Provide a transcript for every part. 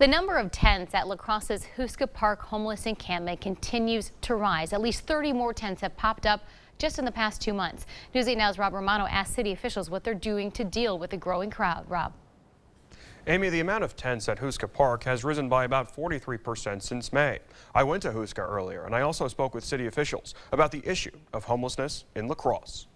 The number of tents at La Crosse's Houska Park homeless encampment continues to rise. At least 30 more tents have popped up just in the past 2 months. News 8 Now's Rob Romano asked city officials what they're doing to deal with the growing crowd. Rob. Amy, the amount of tents at Houska Park has risen by about 43% since May. I went to Houska earlier, and I also spoke with city officials about the issue of homelessness in La Crosse.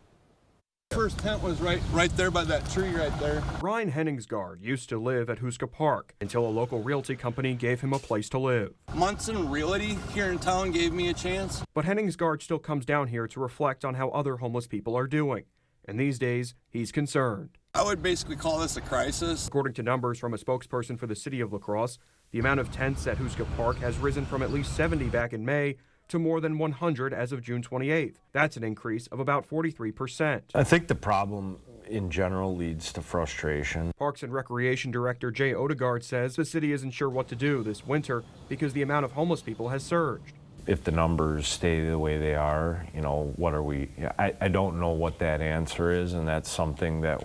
First tent was right there by that tree right there. Ryan Henningsgaard used to live at Houska Park until a local realty company gave him a place to live. Munson Realty here in town gave me a chance. But Henningsgaard still comes down here to reflect on how other homeless people are doing. And these days, he's concerned. I would basically call this a crisis. According to numbers from a spokesperson for the city of La Crosse, the amount of tents at Houska Park has risen from at least 70 back in May to more than 100 as of June 28th. That's an increase of about 43%. I think the problem in general leads to frustration. Parks and Recreation Director Jay Odegaard says the city isn't sure what to do this winter because the amount of homeless people has surged. If the numbers stay the way they are, you know, what are we? I don't know what that answer is, and that's something that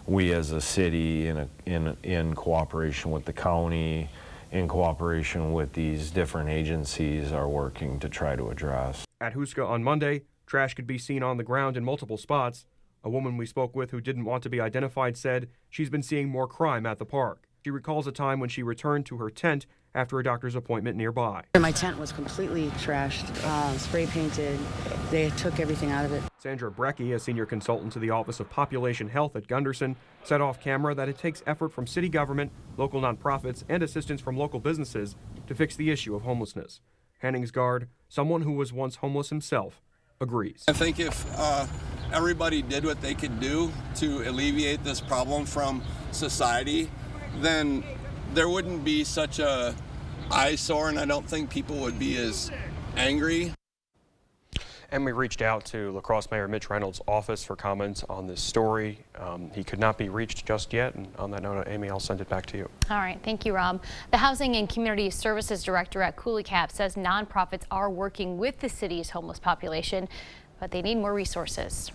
we as a city in cooperation with the county, in cooperation with these different agencies, are working to try to address. At Houska on Monday, trash could be seen on the ground in multiple spots. A woman we spoke with who didn't want to be identified said she's been seeing more crime at the park. She recalls a time when she returned to her tent after a doctor's appointment nearby. My tent was completely trashed, spray painted. They took everything out of it. Sandra Brecky, a senior consultant to the Office of Population Health at Gunderson, said off camera that it takes effort from city government, local nonprofits, and assistance from local businesses to fix the issue of homelessness. Henningsgaard, someone who was once homeless himself, agrees. I think if everybody did what they could do to alleviate this problem from society, then there wouldn't be such a eyesore, and I don't think people would be as angry. And we reached out to La Crosse Mayor Mitch Reynolds' office for comments on this story. He could not be reached just yet, and on that note, Amy, I'll send it back to you. All right, thank you, Rob. The Housing and Community Services Director at Coulee Cap says nonprofits are working with the city's homeless population, but they need more resources.